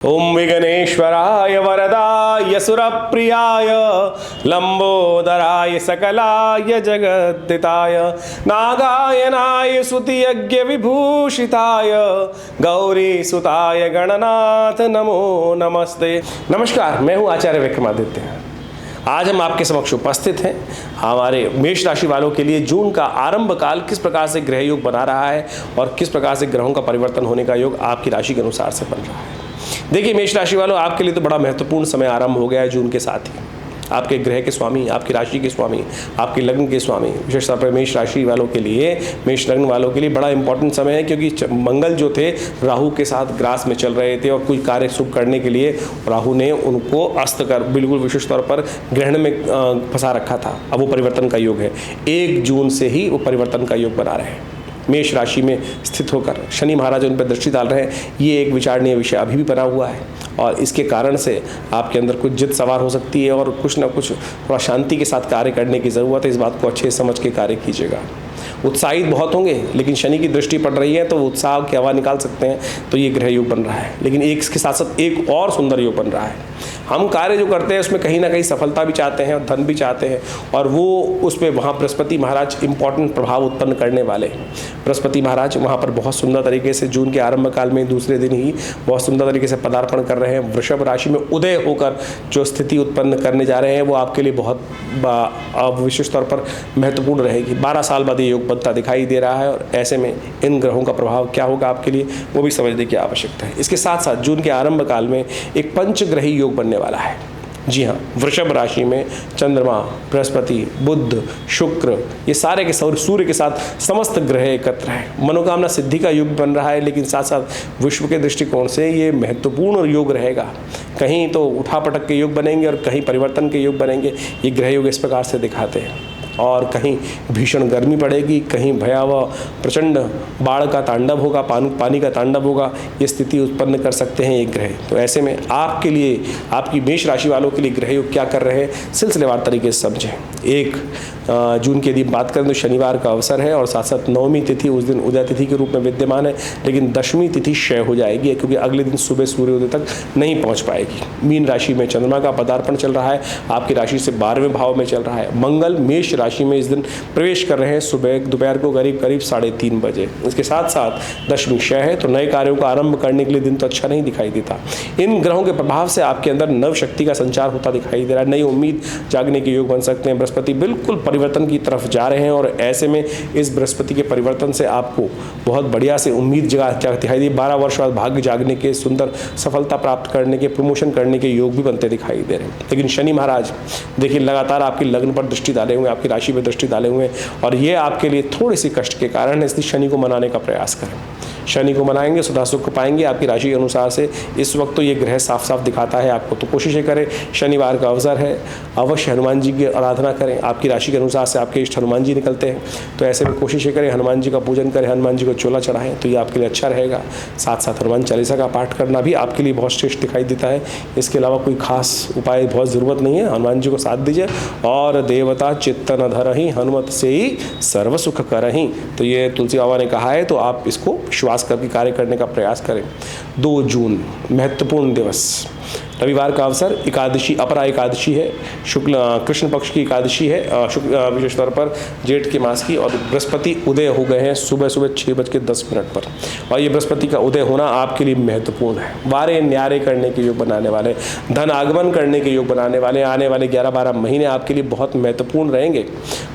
ओम विघ्नेश्वराय वरदाय सुरप्रियाय लंबोदराय सकलाय जगद्दिताय नागायनाय स्तुतियज्ञ विभूषिताय गौरी सुताय गणनाथ नमो नमस्ते। नमस्कार, मैं हूँ आचार्य विक्रमादित्य। आज हम आपके समक्ष उपस्थित हैं। हमारे मेष राशि वालों के लिए जून का आरंभ काल किस प्रकार से ग्रह योग बना रहा है और किस प्रकार से ग्रहों का परिवर्तन होने का योग आपकी राशि के अनुसार से बन रहा है। देखिए मेष राशि वालों, आपके लिए तो बड़ा महत्वपूर्ण समय आरंभ हो गया है जून के साथ ही। आपके ग्रह के स्वामी, आपकी राशि के स्वामी, आपके लग्न के स्वामी, विशेष तौर पर मेष राशि वालों के लिए, मेष लग्न वालों के लिए बड़ा इंपॉर्टेंट समय है, क्योंकि मंगल जो थे राहु के साथ ग्रास में चल रहे थे और कोई कार्य शुभ करने के लिए राहु ने उनको अस्त कर बिल्कुल विशेष तौर पर ग्रहण में फंसा रखा था। अब वो परिवर्तन का योग है। 1 जून से ही वो परिवर्तन का योग बना रहे हैं। मेष राशि में स्थित होकर शनि महाराज उन पर दृष्टि डाल रहे हैं। ये एक विचारणीय विषय अभी भी बना हुआ है और इसके कारण से आपके अंदर कुछ जिद सवार हो सकती है और कुछ ना कुछ थोड़ा शांति के साथ कार्य करने की ज़रूरत है। इस बात को अच्छे समझ के कार्य कीजिएगा। उत्साहित बहुत होंगे, लेकिन शनि की दृष्टि पड़ रही है तो उत्साह की हवा निकाल सकते हैं। तो ये ग्रह योग बन रहा है, लेकिन एक इसके साथ साथ एक और सुंदर योग बन रहा है। हम कार्य जो करते हैं उसमें कहीं ना कहीं सफलता भी चाहते हैं और धन भी चाहते हैं, और वो उसमें वहाँ बृहस्पति महाराज इंपॉर्टेंट प्रभाव उत्पन्न करने वाले हैं। बृहस्पति महाराज वहाँ पर बहुत सुंदर तरीके से जून के आरंभ काल में दूसरे दिन ही बहुत सुंदर तरीके से पदार्पण कर रहे हैं। वृषभ राशि में उदय होकर जो स्थिति उत्पन्न करने जा रहे हैं वो आपके लिए बहुत विशेष तौर पर महत्वपूर्ण रहेगी। 12 साल बाद ये योग बनता दिखाई दे रहा है और ऐसे में इन ग्रहों का प्रभाव क्या होगा आपके लिए वो भी समझने की आवश्यकता है। इसके साथ साथ जून के आरंभ काल में एक पंचग्रही योग बनने वाला है। जी हाँ, वृषभ राशि में चंद्रमा, बृहस्पति, बुध, शुक्र, ये सारे के सूर्य के साथ समस्त ग्रह एकत्र है। मनोकामना सिद्धि का योग बन रहा है, लेकिन साथ साथ विश्व के दृष्टिकोण से ये महत्वपूर्ण योग रहेगा। कहीं तो उठापटक के योग बनेंगे और कहीं परिवर्तन के योग बनेंगे। ये ग्रह योग इस प्रकार से दिखाते हैं। और कहीं भीषण गर्मी पड़ेगी, कहीं भयावह प्रचंड बाढ़ का तांडव होगा, पानी का तांडव होगा। ये स्थिति उत्पन्न कर सकते हैं ये ग्रह। तो ऐसे में आपके लिए, आपकी मेष राशि वालों के लिए ग्रह योग क्या कर रहे हैं सिलसिलेवार तरीके से समझें। 1 जून की यदि बात करें तो शनिवार का अवसर है और साथ साथ 9वीं तिथि उस दिन उदय तिथि के रूप में विद्यमान है, लेकिन 10वीं तिथि क्षय हो जाएगी क्योंकि अगले दिन सुबह सूर्योदय तक नहीं पहुंच पाएगी। मीन राशि में चंद्रमा का पदार्पण चल रहा है, आपकी राशि से 12वें भाव में चल रहा है। मंगल मेष राशि में इस दिन प्रवेश कर रहे हैं सुबह दोपहर को करीब 3:30 बजे। इसके साथ साथ 10वीं क्षय है, तो नए कार्यों का आरंभ करने के लिए दिन तो अच्छा नहीं दिखाई देता। इन ग्रहों के प्रभाव से आपके अंदर नव शक्ति का संचार होता दिखाई दे रहा है। नई उम्मीद जागने के योग बन सकते हैं। बृहस्पति बिल्कुल परिवर्तन की तरफ जा रहे हैं और ऐसे में इस बृहस्पति के परिवर्तन से आपको बहुत बढ़िया से उम्मीद दिखाई दी। 12 वर्ष बाद भाग्य जागने के, सुंदर सफलता प्राप्त करने के, प्रमोशन करने के योग भी बनते दिखाई दे रहे हैं। लेकिन शनि महाराज देखिए लगातार आपकी लग्न पर दृष्टि डाले हुए, आपकी राशि पर दृष्टि डाले हुए और ये आपके लिए थोड़ी सी कष्ट के कारण है। इसलिए शनि को मनाने का प्रयास करें। शनि को मनाएंगे सदा सुख पाएंगे। आपकी राशि के अनुसार से इस वक्त तो ये ग्रह साफ साफ दिखाता है आपको, तो कोशिशें करें। शनिवार का अवसर है, अवश्य हनुमान जी की आराधना करें। आपकी राशि के अनुसार से आपके इष्ट हनुमान जी निकलते हैं, तो ऐसे में कोशिशें करें हनुमान जी का पूजन करें, हनुमान जी को चोला चढ़ाएं, तो ये आपके लिए अच्छा रहेगा। साथ साथ हनुमान चालीसा का पाठ करना भी आपके लिए बहुत श्रेष्ठ दिखाई देता है। इसके अलावा कोई खास उपाय बहुत ज़रूरत नहीं है। हनुमान जी को साथ दीजिए और देवता चित्तन धरहि हनुमत से ही सर्व सुख करहि, तो ये तुलसी बाबा ने कहा है, तो आप इसको विश्वास करके कार्य करने का प्रयास करें। 2 जून महत्वपूर्ण दिवस, रविवार का अवसर, एकादशी, अपरा एकादशी है, शुक्ल कृष्ण पक्ष की एकादशी है, विशेष तौर पर जेठ के मास की, और बृहस्पति उदय हो गए हैं सुबह 6:10 पर। और ये बृहस्पति का उदय होना आपके लिए महत्वपूर्ण है। वारे न्यारे करने के योग बनाने वाले, धन आगमन करने के योग बनाने वाले, आने वाले 11-12 महीने आपके लिए बहुत महत्वपूर्ण रहेंगे।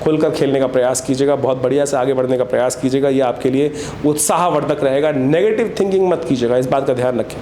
खुलकर खेलने का प्रयास कीजिएगा, बहुत बढ़िया से आगे बढ़ने का प्रयास कीजिएगा। ये आपके लिए उत्साहवर्धक रहेगा। नेगेटिव थिंकिंग मत कीजिएगा, इस बात का ध्यान रखें।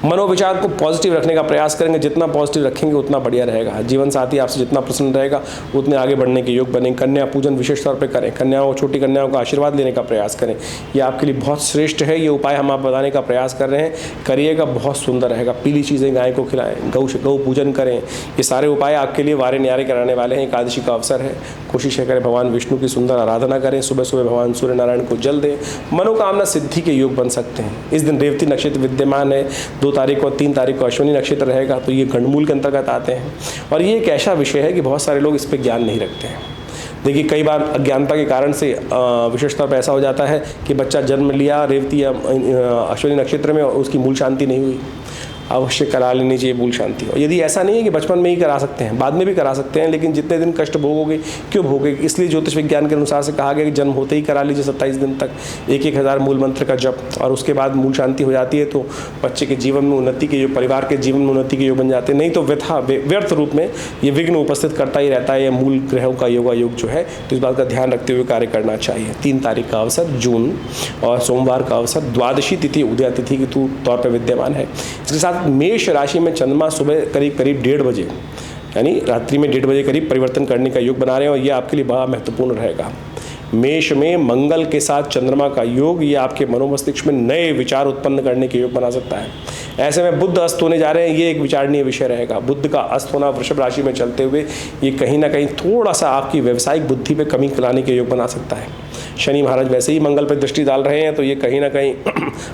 मनोविचार को पॉजिटिव रखने का प्रयास करेंगे। जितना पॉजिटिव रखेंगे उतना बढ़िया रहेगा। जीवन साथी आपसे जितना प्रसन्न रहेगा उतने आगे बढ़ने के योग बनेंगे। कन्या पूजन विशेष तौर पे करें। कन्याओं, छोटी कन्याओं का आशीर्वाद लेने का प्रयास करें। ये आपके लिए बहुत श्रेष्ठ है। ये उपाय हम आप बताने का प्रयास कर रहे हैं, करिएगा, बहुत सुंदर रहेगा। पीली चीज़ें गाय को खिलाएं, गौ पूजन करें। ये सारे उपाय आपके लिए वारे न्यारे कराने वाले हैं। एकादशी का अवसर है, कोशिश करें भगवान विष्णु की सुंदर आराधना करें। सुबह सुबह भगवान सूर्य नारायण को जल दें। मनोकामना सिद्धि के योग बन सकते हैं। इस दिन रेवती नक्षत्र विद्यमान है। 2 तारीख और 3 तारीख को अश्विनी नक्षत्र रहेगा, तो ये गणमूल के अंतर्गत आते हैं। और ये एक ऐसा विषय है कि बहुत सारे लोग इस पर ज्ञान नहीं रखते हैं। देखिए कई बार अज्ञानता के कारण से विशेष तौर पर ऐसा हो जाता है कि बच्चा जन्म लिया रेवती या अश्विनी नक्षत्र में और उसकी मूल शांति नहीं हुई। अवश्य करा लेनी चाहिए मूल शांति। और यदि ऐसा नहीं है कि बचपन में ही करा सकते हैं, बाद में भी करा सकते हैं, लेकिन जितने दिन कष्ट भोगोगे क्यों भोगोगे, इसलिए ज्योतिष विज्ञान के अनुसार से कहा गया कि जन्म होते ही करा लीजिए 27 दिन तक 1000 मूल मंत्र का जप, और उसके बाद मूल शांति हो जाती है तो बच्चे के जीवन में उन्नति के योग, परिवार के जीवन में उन्नति के योग बन जाते हैं। नहीं तो व्यर्थ रूप में ये विघ्न उपस्थित करता ही रहता है, ये मूल ग्रहों का योग जो है। तो इस बात का ध्यान रखते हुए कार्य करना चाहिए। 3 तारीख का अवसर जून और सोमवार का अवसर, द्वादशी तिथि उदय तिथि के तौर पर विद्यमान है। इसके साथ मेष राशि में चंद्रमा सुबह करीब 1:30 बजे यानी रात्रि में 1:30 बजे करीब परिवर्तन करने का योग बना रहे हैं और ये आपके लिए बड़ा महत्वपूर्ण रहेगा। मेष में मंगल के साथ चंद्रमा का योग, ये आपके मनोमस्तिष्क में नए विचार उत्पन्न करने के योग बना सकता है। ऐसे में बुध अस्त होने जा रहे हैं, ये एक विचारणीय विषय रहेगा। बुध का अस्त होना वृषभ राशि में चलते हुए ये कहीं ना कहीं थोड़ा सा आपकी व्यावसायिक बुद्धि पे कमी लाने के योग बना सकता है। शनि महाराज वैसे ही मंगल पर दृष्टि डाल रहे हैं तो ये कहीं ना कहीं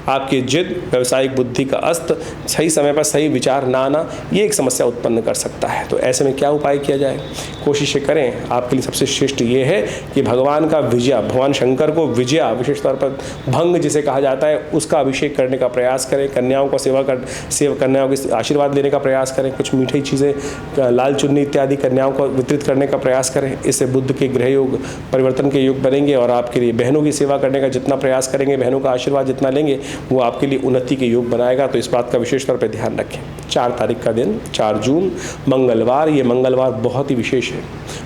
आपकी जिद, व्यावसायिक बुद्धि का अस्त, सही समय पर सही विचार ना आना, ये एक समस्या उत्पन्न कर सकता है। तो ऐसे में क्या उपाय किया जाए, कोशिशें करें। आपके लिए सबसे श्रेष्ठ ये है कि भगवान का विजया, भगवान शंकर को विजया, विशेष तौर पर भंग जिसे कहा जाता है, उसका अभिषेक करने का प्रयास करें। कन्याओं को कन्याओं के आशीर्वाद लेने का प्रयास करें। कुछ मीठी चीज़ें, लाल चुन्नी इत्यादि कन्याओं को वितरित करने का प्रयास करें। इससे बुद्ध के ग्रह योग परिवर्तन के योग बनेंगे और आपके लिए बहनों की सेवा करने का जितना प्रयास करेंगे, बहनों का आशीर्वाद जितना लेंगे, वो आपके लिए उन्नति के योग बनाएगा। तो इस बात का विशेष तौर पर ध्यान रखें। 4 तारीख का दिन 4 जून मंगलवार, ये मंगलवार बहुत ही विशेष है,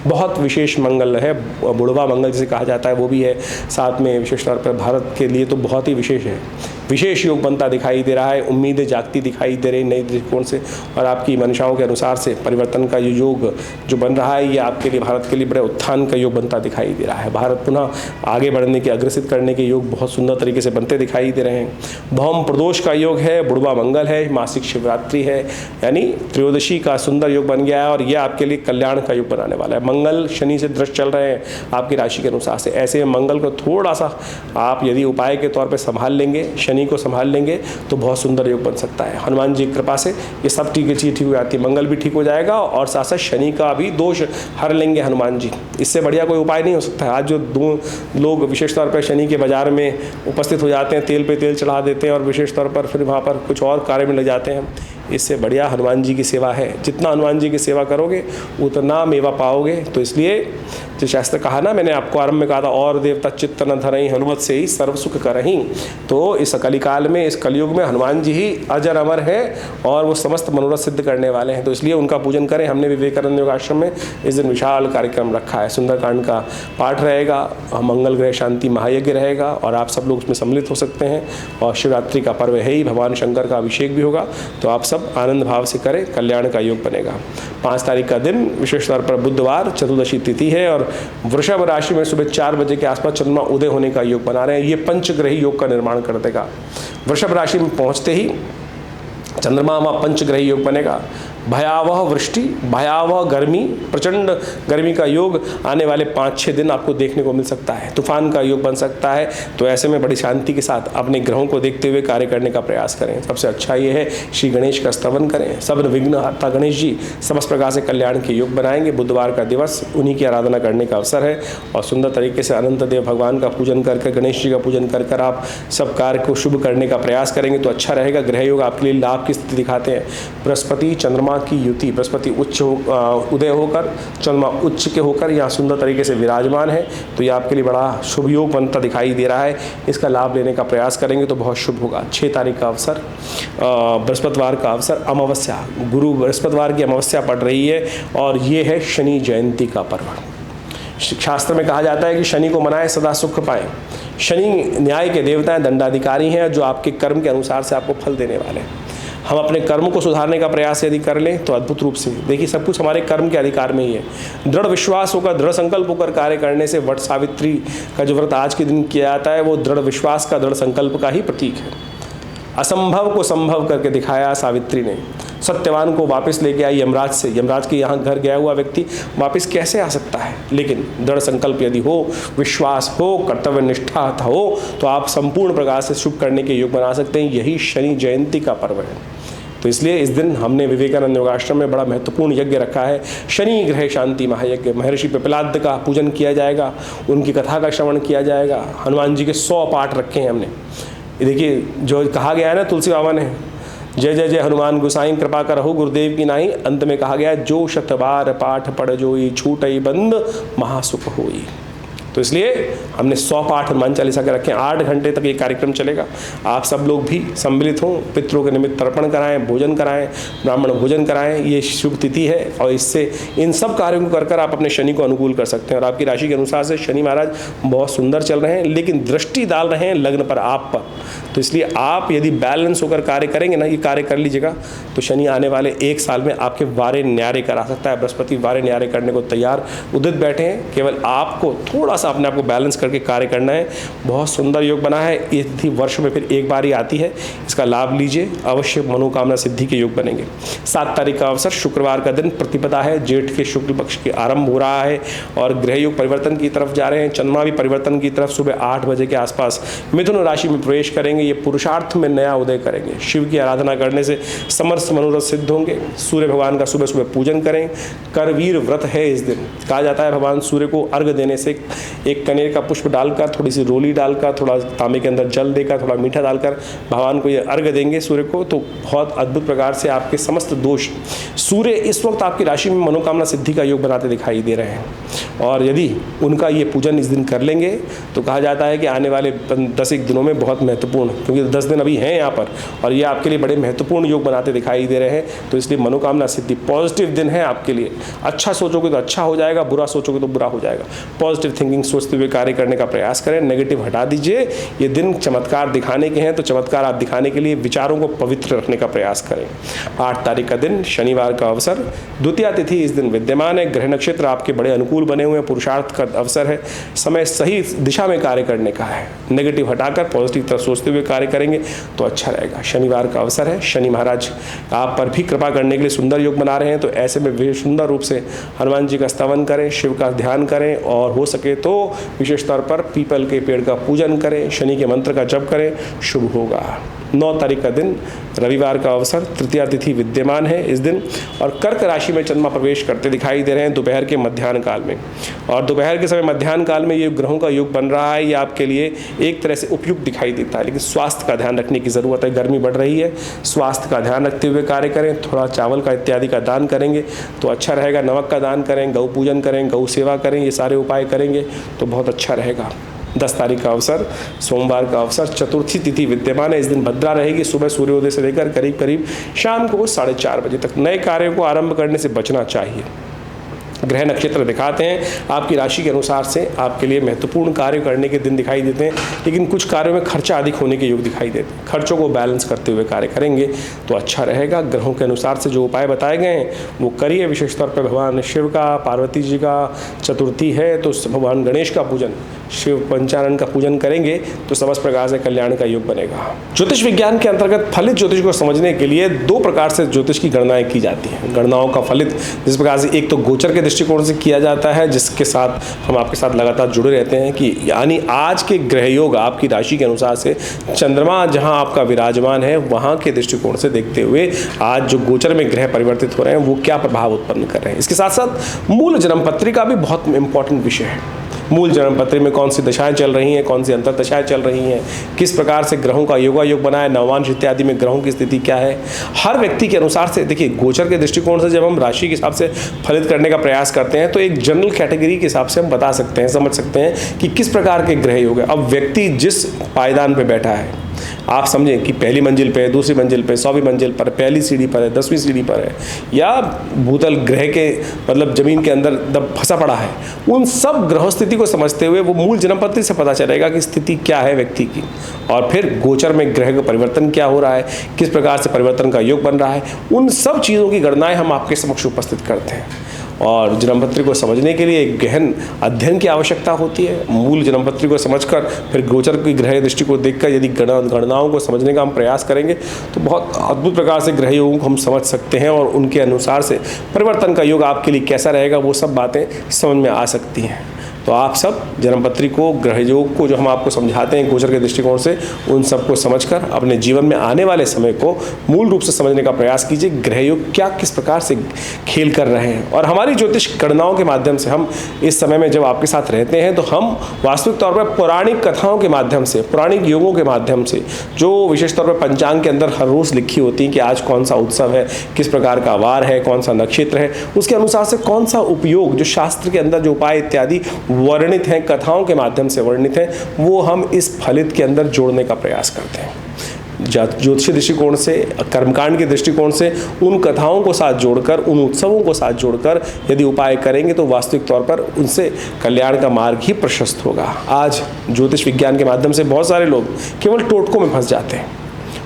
बहुत विशेष मंगल है। बुढ़वा मंगल जिसे कहा जाता है वो भी है साथ में। विशेष तौर पर भारत के लिए तो बहुत ही विशेष है, विशेष योग बनता दिखाई दे रहा है। उम्मीदें जागती दिखाई दे रही नए दृष्टिकोण से और आपकी मंशाओं के अनुसार से परिवर्तन का योग जो बन रहा है, ये आपके लिए, भारत के लिए बड़े उत्थान का योग बनता दिखाई दे रहा है। भारत पुनः आगे बढ़ने के, अग्रसित करने के योग बहुत सुंदर तरीके से बनते दिखाई दे रहे हैं। भौम प्रदोष का योग है, बुढ़वा मंगल है, मासिक शिवरात्रि है, यानी त्रयोदशी का सुंदर योग बन गया है और ये आपके लिए कल्याण का योग बनाने वाला है। मंगल शनि से दृष्ट चल रहे हैं आपकी राशि के अनुसार से। ऐसे में मंगल को थोड़ा सा आप यदि उपाय के तौर पर संभाल लेंगे, शनि को संभाल लेंगे तो बहुत सुंदर योग बन सकता है। हनुमान जी की कृपा से ये सब चीज़ें ठीक हो जाती है। मंगल भी ठीक हो जाएगा और साथ साथ शनि का भी दोष हर लेंगे हनुमान जी। इससे बढ़िया कोई उपाय नहीं हो सकता है। आज जो 2 लोग विशेष तौर पर शनि के बाजार में उपस्थित हो जाते हैं, तेल पे तेल चढ़ा देते हैं और विशेष तौर पर फिर वहाँ पर कुछ और कार्य में लग जाते हैं, इससे बढ़िया हनुमान जी की सेवा है। जितना हनुमान जी की सेवा करोगे उतना मेवा पाओगे। तो इसलिए जो शास्त्र कहा ना, मैंने आपको आरंभ में कहा था, और देवता चित्त न धरई हनुमत से ही सर्व सुख करहीं। तो इस कलिकाल में, इस कलयुग में हनुमान जी ही अजर अमर है और वो समस्त मनोरथ सिद्ध करने वाले हैं। तो इसलिए उनका पूजन करें। हमने विवेकानंद योग आश्रम में इस दिन विशाल कार्यक्रम रखा है। सुंदरकांड का पाठ रहेगा, मंगल ग्रह शांति महायज्ञ रहेगा और आप सब लोग उसमें सम्मिलित हो सकते हैं। और शिवरात्रि का पर्व है ही, भगवान शंकर का अभिषेक भी होगा। तो आप सब आनंद भाव से करें, कल्याण का योग बनेगा। 5 तारीख का दिन विशेष तौर पर बुधवार, चतुर्दशी तिथि है और वृषभ राशि में सुबह 4 बजे के आसपास चंद्रमा उदय होने का योग बना रहे हैं। ये पंचग्रही योग का निर्माण कर देगा। वृषभ राशि में पहुंचते ही चंद्रमा वहाँ पंचग्रही योग बनेगा। भयावह वृष्टि, भयावह गर्मी, प्रचंड गर्मी का योग आने वाले 5-6 दिन आपको देखने को मिल सकता है। तूफान का योग बन सकता है। तो ऐसे में बड़ी शांति के साथ अपने ग्रहों को देखते हुए कार्य करने का प्रयास करें। सबसे अच्छा ये है श्री गणेश का स्तवन करें। सब विघ्नहर्ता गणेश जी समस्त प्रकार से कल्याण के योग बनाएंगे। बुधवार का दिवस उन्हीं की आराधना करने का अवसर है और सुंदर तरीके से अनंत देव भगवान का पूजन करके, गणेश जी का पूजन कर आप सब कार्य को शुभ करने का प्रयास करेंगे तो अच्छा रहेगा। ग्रह योग आपके लिए लाभ की स्थिति दिखाते हैं। बृहस्पति चंद्रमा की युति, बृहस्पति उच्च उदय होकर, चंद्रमा उच्च के होकर यहाँ सुंदर तरीके से विराजमान है। तो ये आपके लिए बड़ा शुभ योग बनता दिखाई दे रहा है। इसका लाभ लेने का प्रयास करेंगे तो बहुत शुभ होगा। 6 तारीख का अवसर, बृहस्पतिवार का अवसर, अमावस्या, गुरु बृहस्पतिवार की अमावस्या पड़ रही है और ये है शनि जयंती का पर्व। शास्त्र में कहा जाता है कि शनि को मनाएं सदा सुख पाएं। शनि न्याय के देवता हैं, दंडाधिकारी हैं जो आपके कर्म के अनुसार से आपको फल देने वाले हैं। हम अपने कर्म को सुधारने का प्रयास यदि कर लें तो अद्भुत रूप से, देखिए सब कुछ हमारे कर्म के अधिकार में ही है। दृढ़ विश्वास होकर, दृढ़ संकल्प होकर कार्य करने से, वट सावित्री का जो व्रत आज के दिन किया जाता है वो दृढ़ विश्वास का, दृढ़ संकल्प का ही प्रतीक है। असंभव को संभव करके दिखाया सावित्री ने। सत्यवान को वापस लेके आई यमराज से। यमराज के यहाँ घर गया हुआ व्यक्ति वापस कैसे आ सकता है? लेकिन दृढ़ संकल्प यदि हो, विश्वास हो, कर्तव्य निष्ठा हो तो आप संपूर्ण प्रकार से शुभ करने के योग बना सकते हैं। यही शनि जयंती का पर्व है। तो इसलिए इस दिन हमने विवेकानंद योगाश्रम में बड़ा महत्वपूर्ण यज्ञ रखा है, शनि ग्रह शांति महायज्ञ। महर्षि पिपलाद का पूजन किया जाएगा, उनकी कथा का श्रवण किया जाएगा। हनुमान जी के 100 पाठ रखे हैं हमने। देखिए जो कहा गया है ना तुलसी बाबा ने, जय जय जय हनुमान गोसाई कृपा करहु गुरुदेव की नाही, अंत में कहा गया जो शतबार पाठ पढ़ जोई छूटई बंद महासुख होई। तो इसलिए हमने 100 पाठ हनुमान चालीसा के रखे हैं। 8 घंटे तक ये कार्यक्रम चलेगा। आप सब लोग भी सम्मिलित हों, पितरों के निमित्त तर्पण कराएं, भोजन कराएं, ब्राह्मण भोजन कराएं। ये शुभ तिथि है और इससे इन सब कार्यों को कर आप अपने शनि को अनुकूल कर सकते हैं। और आपकी राशि के अनुसार से शनि महाराज बहुत सुंदर चल रहे हैं, लेकिन दृष्टि डाल रहे हैं लग्न पर, आप पर। तो इसलिए आप यदि बैलेंस होकर कार्य करेंगे ना, ये कार्य कर लीजिएगा, तो शनि आने वाले 1 साल में आपके वारे न्यारे करा सकता है। बृहस्पति वारे न्यारे करने को तैयार उदित बैठे हैं। केवल आपको थोड़ा सा अपने आप को बैलेंस करके कार्य करना है। बहुत सुंदर योग बना है। ये तिथि वर्ष में फिर एक बार ही आती है, इसका लाभ लीजिए, अवश्य मनोकामना सिद्धि के योग बनेंगे। 7 तारीख का अवसर शुक्रवार का दिन प्रतिपदा है, जेठ के शुक्ल पक्ष के आरंभ हो रहा है और ग्रह योग परिवर्तन की तरफ जा रहे हैं। चंद्रमा भी परिवर्तन की तरफ सुबह 8 बजे के आसपास मिथुन राशि में प्रवेश करेंगे। ये पुरुषार्थ में नया उदय करेंगे। शिव की आराधना करने से समस्त मनोरथ सिद्ध होंगे। सूर्य भगवान का सुबह सुबह पूजन करें। करवीर व्रत है इस दिन। कहा जाता है भगवान सूर्य को अर्घ देने से एक कनेर का पुष्प डालकर, थोड़ी सी रोली डालकर, थोड़ा तांबे के अंदर जल देकर, थोड़ा मीठा डालकर भगवान को ये अर्घ देंगे सूर्य को, तो बहुत अद्भुत प्रकार से आपके समस्त दोष। सूर्य इस वक्त आपकी राशि में मनोकामना सिद्धि का योग बनाते दिखाई दे रहे हैं और यदि उनका ये पूजन इस दिन कर लेंगे तो कहा जाता है कि आने वाले 10 दिनों में बहुत महत्वपूर्ण, क्योंकि 10 दिन अभी हैं यहाँ पर और ये आपके लिए बड़े महत्वपूर्ण योग बनाते दिखाई दे रहे हैं। तो इसलिए मनोकामना सिद्धि पॉजिटिव दिन है आपके लिए। अच्छा सोचोगे तो अच्छा हो जाएगा, बुरा सोचोगे तो बुरा हो जाएगा। पॉजिटिव थिंकिंग सोचते हुए कार्य करने का प्रयास करें, नेगेटिव हटा दीजिए। ये दिन चमत्कार दिखाने के हैं, तो चमत्कार आप दिखाने के लिए विचारों को पवित्र रखने का प्रयास करें। 8 तारीख का दिन शनिवार का अवसर, द्वितीया तिथि इस दिन विद्यमान है। ग्रह नक्षत्र आपके बड़े अनुकूल बने हुए हैं, पुरुषार्थ का अवसर है। समय सही दिशा में कार्य करने का है। नेगेटिव हटाकर पॉजिटिव तरफ सोचते हुए कार्य करेंगे तो अच्छा रहेगा। शनिवार का अवसर है। शनि महाराज आप पर भी कृपा करने के लिए सुंदर योग बना रहे हैं, तो ऐसे में वे सुंदर रूप से हनुमान जी का स्तवन करें, शिव का ध्यान करें और हो सके तो विशेष तौर पर पीपल के पेड़ का पूजन करें, शनि के मंत्र का जप करें, शुभ होगा। 9 तारीख का दिन रविवार का अवसर, तृतीया तिथि विद्यमान है इस दिन और कर्क राशि में चंद्रमा प्रवेश करते दिखाई दे रहे हैं दोपहर के मध्याह्न काल में। और दोपहर के समय मध्याह्न काल में ये ग्रहों का योग बन रहा है, ये आपके लिए एक तरह से उपयुक्त दिखाई देता है, लेकिन स्वास्थ्य का ध्यान रखने की ज़रूरत है। गर्मी बढ़ रही है, स्वास्थ्य का ध्यान रखते हुए कार्य करें। थोड़ा चावल का इत्यादि का दान करेंगे तो अच्छा रहेगा। नमक का दान करें, गौ पूजन करें, गौ सेवा करें, ये सारे उपाय करेंगे तो बहुत अच्छा रहेगा। 10 तारीख का अवसर, सोमवार का अवसर, चतुर्थी तिथि विद्यमान है। इस दिन भद्रा रहेगी। सुबह सूर्योदय से लेकर करीब करीब शाम को 4:30 बजे तक नए कार्यों को आरंभ करने से बचना चाहिए। ग्रह नक्षत्र दिखाते हैं आपकी राशि के अनुसार से आपके लिए महत्वपूर्ण कार्य करने के दिन दिखाई देते हैं, लेकिन कुछ कार्यों में खर्चा अधिक होने के योग दिखाई देते हैं। खर्चों को बैलेंस करते हुए कार्य करेंगे तो अच्छा रहेगा। ग्रहों के अनुसार से जो उपाय बताए गए हैं वो करिए। विशेष तौर पर भगवान शिव का, पार्वती जी का, चतुर्थी है तो भगवान गणेश का पूजन, शिव पंचानन का पूजन करेंगे तो समस्त प्रकार से कल्याण का योग बनेगा। ज्योतिष विज्ञान के अंतर्गत फलित ज्योतिष को समझने के लिए 2 प्रकार से ज्योतिष की गणनाएं की जाती हैं। गणनाओं का फलित जिस प्रकार से एक तो गोचर के दृष्टिकोण से किया जाता है, जिसके साथ हम आपके साथ लगातार जुड़े रहते हैं कि यानी आज के ग्रह योग आपकी राशि के अनुसार से चंद्रमा जहां आपका विराजमान है वहां के दृष्टिकोण से देखते हुए आज जो गोचर में ग्रह परिवर्तित हो रहे हैं वो क्या प्रभाव उत्पन्न कर रहे हैं। इसके साथ साथ मूल जन्म पत्रिका भी बहुत इंपॉर्टेंट विषय है। मूल जन्म पत्री में कौन सी दशाएं चल रही हैं, कौन सी अंतर दशाएं चल रही हैं, किस प्रकार से ग्रहों का योगायोग बना है, नवांश इत्यादि में ग्रहों की स्थिति क्या है। हर व्यक्ति के अनुसार से देखिए, गोचर के दृष्टिकोण से जब हम राशि के हिसाब से फलित करने का प्रयास करते हैं तो एक जनरल कैटेगरी के हिसाब से हम बता सकते हैं, समझ सकते हैं कि किस प्रकार के ग्रह योग है। अब व्यक्ति जिस पायदान पर बैठा है, आप समझें कि पहली मंजिल पे, दूसरी मंजिल पे, 100वीं मंजिल पर, पहली सीढ़ी पर है, 10वीं सीढ़ी पर है, या भूतल ग्रह के मतलब जमीन के अंदर दब फंसा पड़ा है, उन सब ग्रह स्थिति को समझते हुए वो मूल जन्मपत्री से पता चलेगा कि स्थिति क्या है व्यक्ति की, और फिर गोचर में ग्रह का परिवर्तन क्या हो रहा है, किस प्रकार से परिवर्तन का योग बन रहा है, उन सब चीज़ों की गणनाएं हम आपके समक्ष उपस्थित करते हैं। और जन्मपत्री को समझने के लिए एक गहन अध्ययन की आवश्यकता होती है। मूल जन्मपत्री को समझकर फिर गोचर की ग्रह दृष्टि को देखकर यदि गणनाओं को समझने का हम प्रयास करेंगे तो बहुत अद्भुत प्रकार से ग्रह योगों को हम समझ सकते हैं और उनके अनुसार से परिवर्तन का योग आपके लिए कैसा रहेगा वो सब बातें समझ में आ सकती हैं। तो आप सब जन्मपत्री को, ग्रह योग को जो हम आपको समझाते हैं गोचर के दृष्टिकोण से, उन सबको समझकर अपने जीवन में आने वाले समय को मूल रूप से समझने का प्रयास कीजिए। ग्रह योग क्या किस प्रकार से खेल कर रहे हैं, और हमारी ज्योतिष गणनाओं के माध्यम से हम इस समय में जब आपके साथ रहते हैं तो हम वास्तविक तौर पर पौराणिक कथाओं के माध्यम से, पौराणिक योगों के माध्यम से, जो विशेष तौर पर पंचांग के अंदर हर रोज लिखी होती है कि आज कौन सा उत्सव है, किस प्रकार का वार है, कौन सा नक्षत्र है, उसके अनुसार से कौन सा उपयोग, जो शास्त्र के अंदर जो उपाय इत्यादि वर्णित हैं, कथाओं के माध्यम से वर्णित हैं, वो हम इस फलित के अंदर जोड़ने का प्रयास करते हैं। ज्योतिषीय दृष्टिकोण से, कर्मकांड के दृष्टिकोण से उन कथाओं को साथ जोड़कर, उन उत्सवों को साथ जोड़कर यदि उपाय करेंगे तो वास्तविक तौर पर उनसे कल्याण का मार्ग ही प्रशस्त होगा। आज ज्योतिष विज्ञान के माध्यम से बहुत सारे लोग केवल टोटकों में फंस जाते हैं,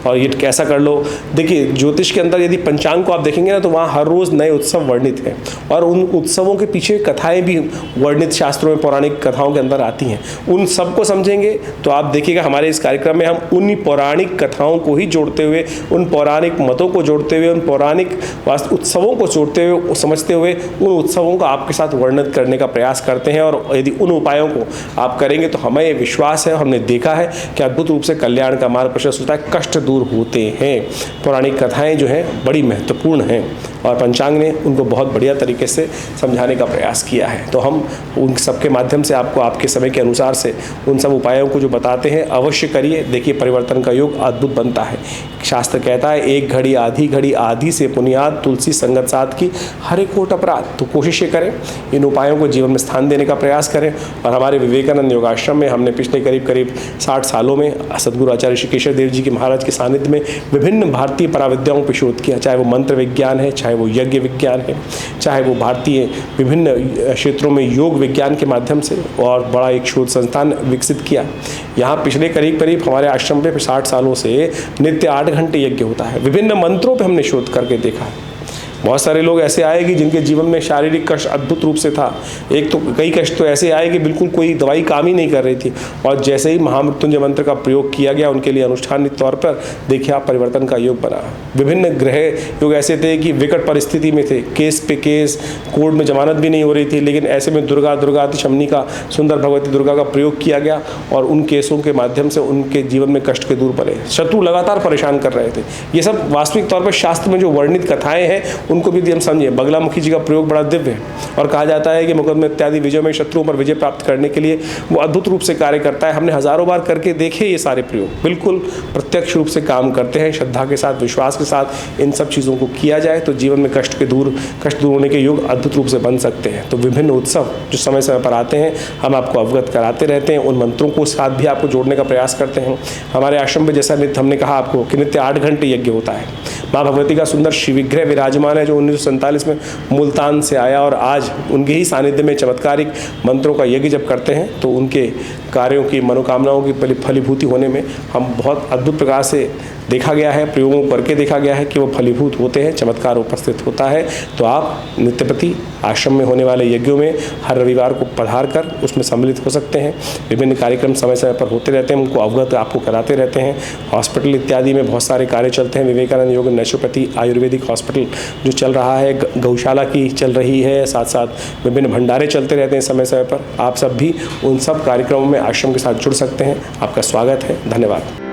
और ये कैसा कर लो। देखिए, ज्योतिष के अंदर यदि पंचांग को आप देखेंगे ना, तो वहाँ हर रोज़ नए उत्सव वर्णित हैं, और उन उत्सवों के पीछे कथाएं भी वर्णित शास्त्रों में, पौराणिक कथाओं के अंदर आती हैं। उन सबको समझेंगे तो आप देखिएगा हमारे इस कार्यक्रम में हम उन्हीं पौराणिक कथाओं को ही जोड़ते हुए, उन पौराणिक मतों को जोड़ते हुए, उन पौराणिक उत्सवों को जोड़ते हुए, समझते हुए उन उत्सवों को आपके साथ वर्णित करने का प्रयास करते हैं। और यदि उन उपायों को आप करेंगे तो हमें विश्वास है, हमने देखा है कि अद्भुत रूप से कल्याण का मार्ग प्रशस्त होता है, कष्ट दूर होते हैं। पौराणिक कथाएं जो हैं बड़ी महत्वपूर्ण हैं, और पंचांग ने उनको बहुत बढ़िया तरीके से समझाने का प्रयास किया है। तो हम उन सब के माध्यम से आपको आपके समय के अनुसार से उन सब उपायों को जो बताते हैं अवश्य करिए। देखिए, परिवर्तन का योग अद्भुत बनता है। शास्त्र कहता है, एक घड़ी आधी से पुनियाद, तुलसी संगत साथ की, हर एक कोट अपराध। तो कोशिश ये करें, इन उपायों को जीवन में स्थान देने का प्रयास करें। और हमारे विवेकानंद योगाश्रम में हमने पिछले करीब 60 सालों में सदगुरु आचार्य ऋषिकेश देव जी के महाराज के सानिध्य में विभिन्न भारतीय पराविद्याओं पर शोध किया, चाहे वो मंत्र विज्ञान है, चाहे वो यज्ञ विज्ञान है, चाहे वो भारतीय विभिन्न क्षेत्रों में योग विज्ञान के माध्यम से, और बड़ा एक शोध संस्थान विकसित किया। यहाँ पिछले करीब हमारे आश्रम पे 60 सालों से नित्य 8 घंटे यज्ञ होता है। विभिन्न मंत्रों पे हमने शोध करके देखा है। बहुत सारे लोग ऐसे आए कि जिनके जीवन में शारीरिक कष्ट अद्भुत रूप से था। एक तो कई कष्ट तो ऐसे आए कि बिल्कुल कोई दवाई काम ही नहीं कर रही थी, और जैसे ही महामृत्युंजय मंत्र का प्रयोग किया गया उनके लिए अनुष्ठानिक तौर पर देखिए आप परिवर्तन का योग बना। विभिन्न ग्रह योग ऐसे थे कि विकट परिस्थिति में थे, केस पे केस, कोर्ट में जमानत भी नहीं हो रही थी, लेकिन ऐसे में दुर्गा शमनी का, सुंदर भगवती दुर्गा का प्रयोग किया गया, और उन केसों के माध्यम से उनके जीवन में कष्ट के दूर पड़े। शत्रु लगातार परेशान कर रहे थे। ये सब वास्तविक तौर पर शास्त्र में जो वर्णित कथाएं हैं उनको भी हम समझे। बगलामुखी जी का प्रयोग बड़ा दिव्य है, और कहा जाता है कि मुकदमे इत्यादि विजय में शत्रुओं पर विजय प्राप्त करने के लिए वो अद्भुत रूप से कार्य करता है। हमने हजारों बार करके देखे ये सारे प्रयोग, बिल्कुल प्रत्यक्ष रूप से काम करते हैं। श्रद्धा के साथ, विश्वास के साथ इन सब चीज़ों को किया जाए तो जीवन में कष्ट दूर होने के योग अद्भुत रूप से बन सकते हैं। तो विभिन्न उत्सव जो समय समय पर आते हैं हम आपको अवगत कराते रहते हैं, उन मंत्रों को साथ भी आपको जोड़ने का प्रयास करते हैं। हमारे आश्रम में जैसा नित्य हमने कहा आपको कि नित्य 8 घंटे यज्ञ होता है। माँ भगवती का सुंदर शिवविग्रह विराजमान है, जो 1947 में मुल्तान से आया, और आज उनके ही सानिध्य में चमत्कारिक मंत्रों का यज्ञ जब करते हैं तो उनके कार्यों की, मनोकामनाओं की फलीभूति होने में हम बहुत अद्भुत प्रकार से देखा गया है, प्रयोगों करके देखा गया है कि वो फलीभूत होते हैं, चमत्कार उपस्थित होता है। तो आप नित्यप्रति आश्रम में होने वाले यज्ञों में हर रविवार को पधार कर उसमें सम्मिलित हो सकते हैं। विभिन्न कार्यक्रम समय समय पर होते रहते हैं, उनको अवगत आपको कराते रहते हैं। हॉस्पिटल इत्यादि में बहुत सारे कार्य चलते हैं। विवेकानंद योग नेचुरोपैथी आयुर्वेदिक हॉस्पिटल जो चल रहा है, गौशाला की चल रही है, साथ साथ विभिन्न भंडारे चलते रहते हैं समय समय पर। आप सब भी उन सब कार्यक्रमों में आश्रम के साथ जुड़ सकते हैं। आपका स्वागत है। धन्यवाद।